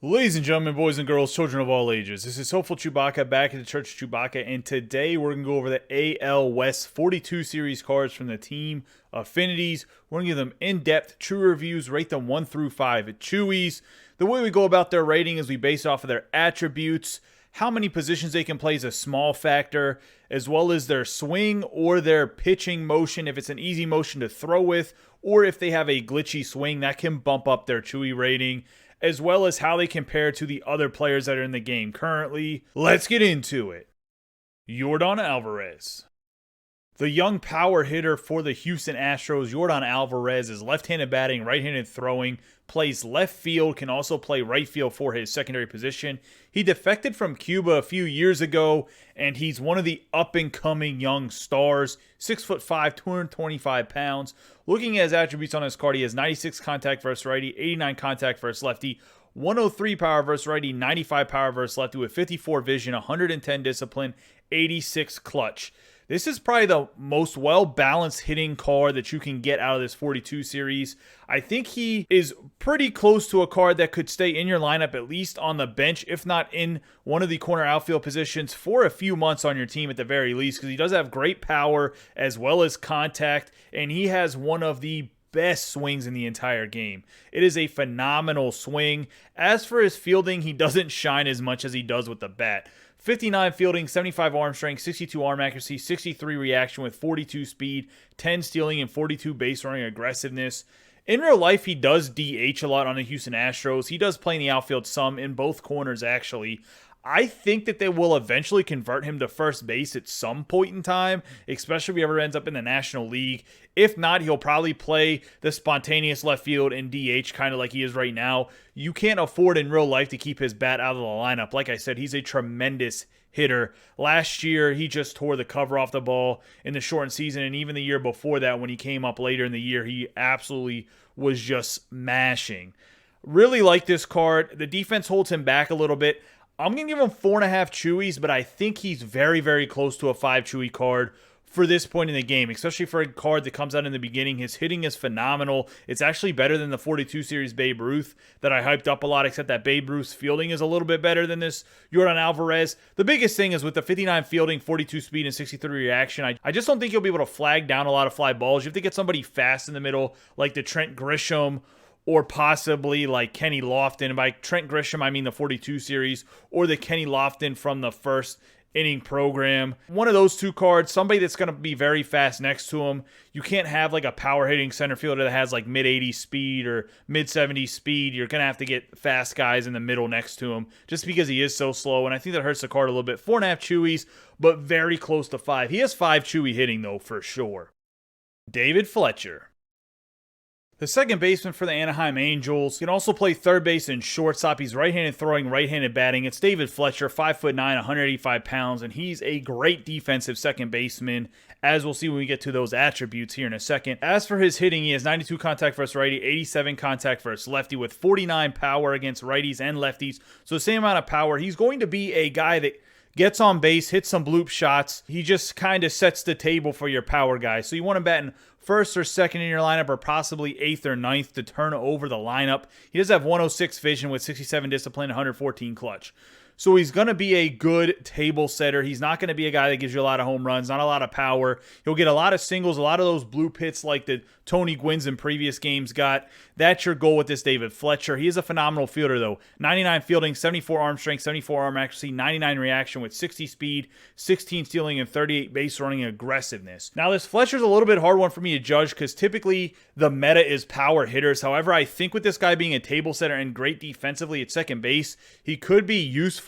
Ladies and gentlemen, boys and girls, children of all ages, this is Hopeful Chewbacca back at the Church of Chewbacca, and today we're going to go over the AL West 42 series cards from the team Affinities. We're going to give them in-depth, true reviews, rate them 1 through 5 at Chewies. The way we go about their rating is we base it off of their attributes. How many positions they can play is a small factor, as well as their swing or their pitching motion, if it's an easy motion to throw with, or if they have a glitchy swing, that can bump up their Chewy rating, as well as how they compare to the other players that are in the game currently. Let's get into it. Yordan Alvarez. The young power hitter for the Houston Astros, Yordan Alvarez, is left-handed batting, right-handed throwing, plays left field, can also play right field for his secondary position. He defected from Cuba a few years ago, and he's one of the up-and-coming young stars. 6'5", 225 pounds. Looking at his attributes on his card, he has 96 contact versus righty, 89 contact versus lefty, 103 power versus righty, 95 power versus lefty with 54 vision, 110 discipline, 86 clutch. This is probably the most well-balanced hitting card that you can get out of this 42 series. I think he is pretty close to a card that could stay in your lineup, at least on the bench, if not in one of the corner outfield positions for a few months on your team at the very least, because he does have great power as well as contact, and he has one of the best swings in the entire game. It is a phenomenal swing. As for his fielding, he doesn't shine as much as he does with the bat. 59 fielding, 75 arm strength, 62 arm accuracy, 63 reaction with 42 speed, 10 stealing, and 42 base running aggressiveness. In real life, he does DH a lot on the Houston Astros. He does play in the outfield some, in both corners actually. I think that they will eventually convert him to first base at some point in time, especially if he ever ends up in the National League. If not, he'll probably play the spontaneous left field and DH kind of like he is right now. You can't afford in real life to keep his bat out of the lineup. Like I said, he's a tremendous hitter. Last year, he just tore the cover off the ball in the shortened season, and even the year before that when he came up later in the year, he absolutely was just mashing. Really like this card. The defense holds him back a little bit. I'm going to give him 4.5 Chewies, but I think he's very, very close to a 5 Chewy card for this point in the game, especially for a card that comes out in the beginning. His hitting is phenomenal. It's actually better than the 42 series Babe Ruth that I hyped up a lot, except that Babe Ruth's fielding is a little bit better than this Yordan Alvarez. The biggest thing is with the 59 fielding, 42 speed, and 63 reaction, I just don't think you'll be able to flag down a lot of fly balls. You have to get somebody fast in the middle, like the Trent Grisham, or possibly like Kenny Lofton. And by Trent Grisham, I mean the 42 series, or the Kenny Lofton from the first inning program. One of those two cards, somebody that's going to be very fast next to him. You can't have like a power hitting center fielder that has like mid-80s speed or mid-70s speed. You're going to have to get fast guys in the middle next to him just because he is so slow. And I think that hurts the card a little bit. 4.5 Chewies, but very close to 5. He has 5 Chewy hitting though, for sure. David Fletcher. The second baseman for the Anaheim Angels can also play third base and shortstop. He's right-handed throwing, right-handed batting. It's David Fletcher, 5'9", 185 pounds, and he's a great defensive second baseman, as we'll see when we get to those attributes here in a second. As for his hitting, he has 92 contact versus righty, 87 contact versus lefty, with 49 power against righties and lefties. So the same amount of power. He's going to be a guy that gets on base, hits some bloop shots. He just kind of sets the table for your power guys. So you want him batting first or second in your lineup, or possibly eighth or ninth to turn over the lineup. He does have 106 vision with 67 discipline, 114 clutch. So he's going to be a good table setter. He's not going to be a guy that gives you a lot of home runs, not a lot of power. He'll get a lot of singles, a lot of those blue hits like the Tony Gwynn's in previous games got. That's your goal with this David Fletcher. He is a phenomenal fielder, though. 99 fielding, 74 arm strength, 74 arm accuracy, 99 reaction with 60 speed, 16 stealing, and 38 base running aggressiveness. Now, this Fletcher's a little bit hard one for me to judge because typically the meta is power hitters. However, I think with this guy being a table setter and great defensively at second base, he could be useful.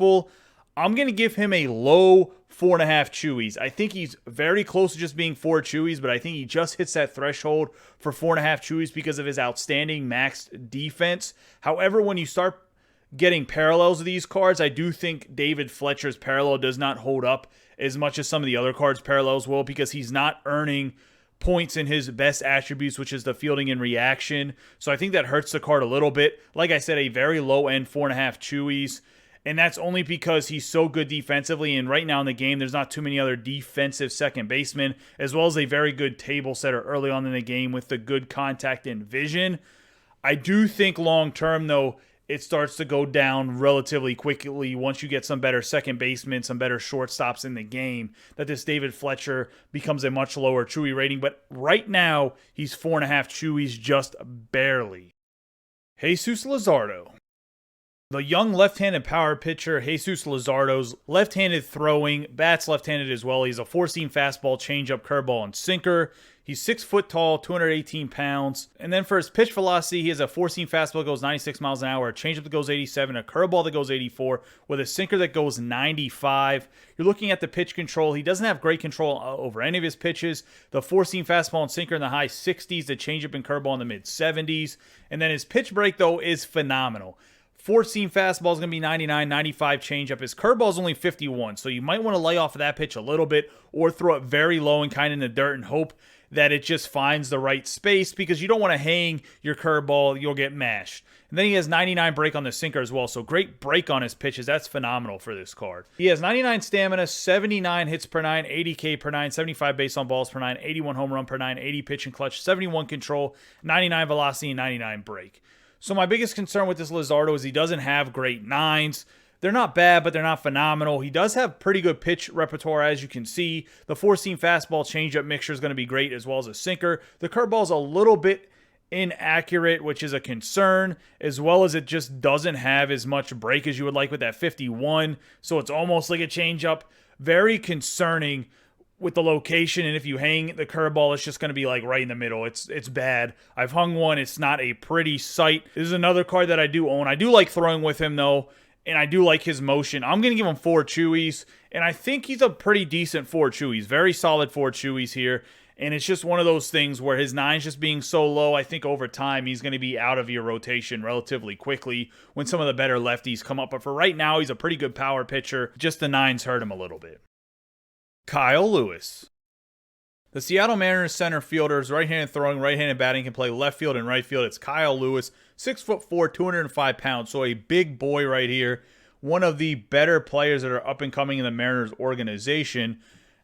I'm going to give him a low 4.5 Chewies. I think he's very close to just being 4 Chewies, but I think he just hits that threshold for 4.5 Chewies because of his outstanding maxed defense. However, when you start getting parallels of these cards, I do think David Fletcher's parallel does not hold up as much as some of the other cards' parallels will, because he's not earning points in his best attributes, which is the fielding and reaction. So I think that hurts the card a little bit. Like I said, a very low end 4.5 Chewies. And that's only because he's so good defensively. And right now in the game, there's not too many other defensive second basemen, as well as a very good table setter early on in the game with the good contact and vision. I do think long term, though, it starts to go down relatively quickly once you get some better second basemen, some better shortstops in the game, that this David Fletcher becomes a much lower Chewy rating. But right now, he's 4.5 Chewies, just barely. Jesus Luzardo. The young left-handed power pitcher, Jesus Luzardo's left-handed throwing, bats left-handed as well. He's a four-seam fastball, changeup, curveball, and sinker. He's 6 foot tall, 218 pounds. And then for his pitch velocity, he has a four-seam fastball that goes 96 miles an hour, a changeup that goes 87, a curveball that goes 84, with a sinker that goes 95. You're looking at the pitch control. He doesn't have great control over any of his pitches. The four-seam fastball and sinker in the high 60s, the changeup and curveball in the mid 70s. And then his pitch break, though, is phenomenal. Four-seam fastball is going to be 99, 95 changeup. His curveball is only 51, so you might want to lay off of that pitch a little bit or throw it very low and kind of in the dirt and hope that it just finds the right space, because you don't want to hang your curveball. You'll get mashed. And then he has 99 break on the sinker as well, so great break on his pitches. That's phenomenal for this card. He has 99 stamina, 79 hits per 9, 80 K per 9, 75 base on balls per 9, 81 home run per 9, 80 pitch and clutch, 71 control, 99 velocity, and 99 break. So my biggest concern with this Luzardo is he doesn't have great nines. They're not bad, but they're not phenomenal. He does have pretty good pitch repertoire, as you can see. The four-seam fastball changeup mixture is going to be great, as well as a sinker. The curveball is a little bit inaccurate, which is a concern, as well as it just doesn't have as much break as you would like with that 51. So it's almost like a changeup. Very concerning with the location, and if you hang the curveball, it's just going to be like right in the middle. It's bad. I've hung one. It's not a pretty sight. This is another card that I do own. I do like throwing with him, though, and I do like his motion. I'm going to give him 4 Chewies, and I think he's a pretty decent 4 Chewies. Very solid 4 Chewies here, and it's just one of those things where his 9's just being so low, I think over time he's going to be out of your rotation relatively quickly when some of the better lefties come up. But for right now, he's a pretty good power pitcher. Just the 9's hurt him a little bit. Kyle Lewis. The Seattle Mariners center fielders, right-handed throwing, right-handed batting, can play left field and right field. It's Kyle Lewis, 6'4", 205 pounds, so a big boy right here. One of the better players that are up and coming in the Mariners organization.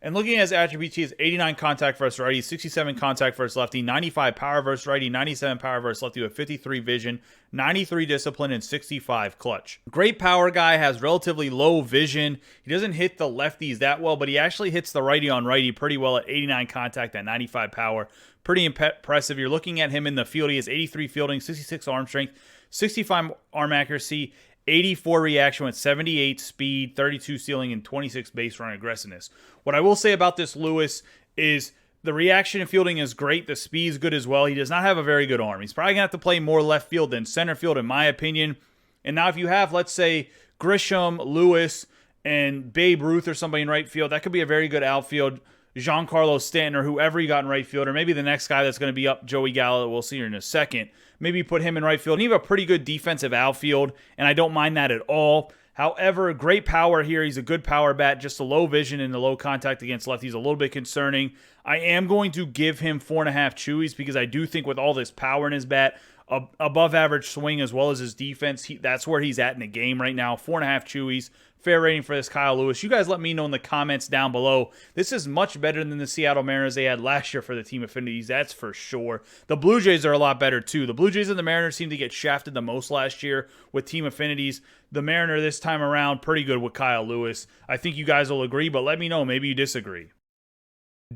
And looking at his attributes, he has 89 contact versus righty, 67 contact versus lefty, 95 power versus righty, 97 power versus lefty with 53 vision, 93 discipline, and 65 clutch. Great power guy, has relatively low vision. He doesn't hit the lefties that well, but he actually hits the righty on righty pretty well at 89 contact at 95 power. Pretty impressive. You're looking at him in the field. He has 83 fielding, 66 arm strength, 65 arm accuracy, 84 reaction with 78 speed, 32 stealing, and 26 base run aggressiveness. What I will say about this Lewis is the reaction and fielding is great. The speed is good as well. He does not have a very good arm. He's probably going to have to play more left field than center field, in my opinion. And now if you have, let's say, Grisham, Lewis, and Babe Ruth or somebody in right field, that could be a very good outfield. Giancarlo Stanton or whoever you got in right field, or maybe the next guy that's going to be up, Joey Gallo, we'll see here in a second. Maybe put him in right field. And you have a pretty good defensive outfield, and I don't mind that at all. However, great power here. He's a good power bat, just a low vision and the low contact against lefties, a little bit concerning. I am going to give him 4.5 Chewies because I do think with all this power in his bat, above average swing as well as his defense, that's where he's at in the game right now. 4.5 Chewies. Fair rating for this Kyle Lewis. You guys let me know in the comments down below. This is much better than the Seattle Mariners they had last year for the team affinities. That's for sure. The Blue Jays are a lot better too. The Blue Jays and the Mariners seem to get shafted the most last year with team affinities. The Mariner this time around, pretty good with Kyle Lewis. I think you guys will agree, but let me know. Maybe you disagree.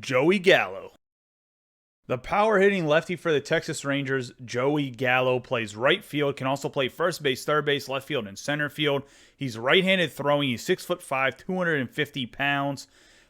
Joey Gallo. The power-hitting lefty for the Texas Rangers, Joey Gallo, plays right field, can also play first base, third base, left field, and center field. He's right-handed throwing. He's 6'5", 250 pounds.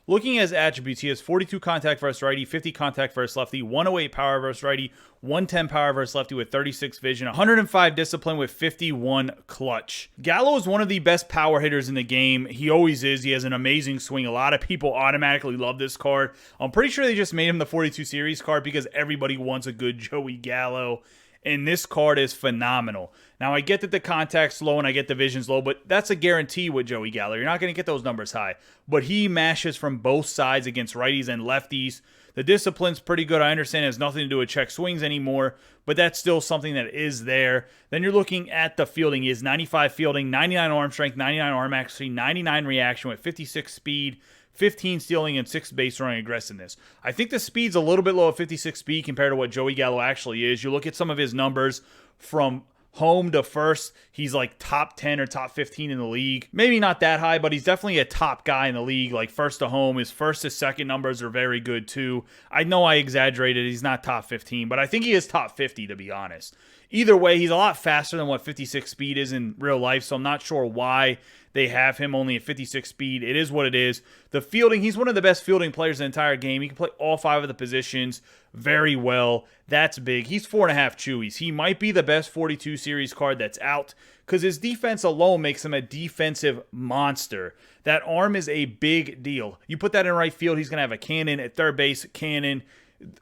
Looking at his attributes, he has 42 contact versus righty, 50 contact versus lefty, 108 power versus righty, 110 power versus lefty with 36 vision, 105 discipline with 51 clutch. Gallo is one of the best power hitters in the game. He always is. He has an amazing swing. A lot of people automatically love this card. I'm pretty sure they just made him the 42 series card because everybody wants a good Joey Gallo. And this card is phenomenal. Now, I get that the contact's low and I get the vision's low, but that's a guarantee with Joey Gallo. You're not going to get those numbers high. But he mashes from both sides against righties and lefties. The discipline's pretty good. I understand it has nothing to do with check swings anymore, but that's still something that is there. Then you're looking at the fielding. He has 95 fielding, 99 arm strength, 99 arm accuracy, 99 reaction with 56 speed, 15 stealing, and 6 base running aggressiveness. I think the speed's a little bit low at 56 speed compared to what Joey Gallo actually is. You look at some of his numbers from home to first, he's like top 10 or top 15 in the league. Maybe not that high, but he's definitely a top guy in the league. Like first to home, his first to second numbers are very good too. I know I exaggerated. He's not top 15, but I think he is top 50 to be honest. Either way, he's a lot faster than what 56 speed is in real life, so I'm not sure why they have him only at 56 speed. It is what it is. The fielding, he's one of the best fielding players in the entire game. He can play all 5 of the positions very well. That's big. He's 4.5 Chewies. He might be the best 42 series card that's out because his defense alone makes him a defensive monster. That arm is a big deal. You put that in right field, he's going to have a cannon. At third base, cannon.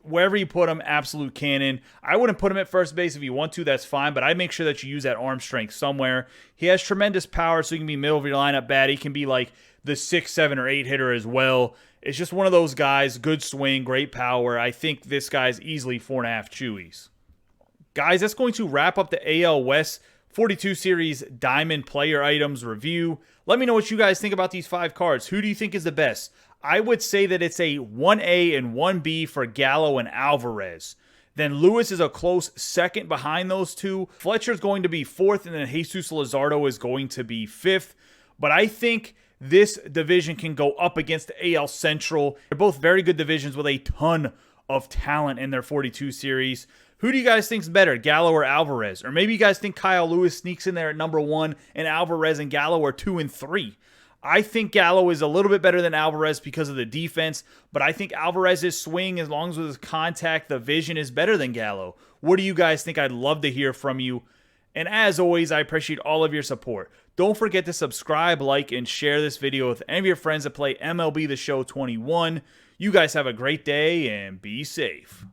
Wherever you put him, absolute cannon. I wouldn't put him at first base if you want to, that's fine, but I'd make sure that you use that arm strength somewhere. He has tremendous power, so he can be middle of your lineup bat. He can be like the 6, 7, or 8 hitter as well. It's just one of those guys, good swing, great power. I think this guy's easily 4.5 Chewies. Guys, that's going to wrap up the AL West 42 Series Diamond Player Items review. Let me know what you guys think about these 5 cards. Who do you think is the best? I would say that it's a 1A and 1B for Gallo and Alvarez. Then Lewis is a close second behind those two. Fletcher's going to be 4th, and then Jesus Luzardo is going to be 5th. But I think this division can go up against the AL Central. They're both very good divisions with a ton of talent in their 42 series. Who do you guys think is better, Gallo or Alvarez? Or maybe you guys think Kyle Lewis sneaks in there at number 1 and Alvarez and Gallo are 2 and 3. I think Gallo is a little bit better than Alvarez because of the defense, but I think Alvarez's swing, as long as with his contact, the vision is better than Gallo. What do you guys think? I'd love to hear from you. And as always, I appreciate all of your support. Don't forget to subscribe, like, and share this video with any of your friends that play MLB The Show 21. You guys have a great day and be safe.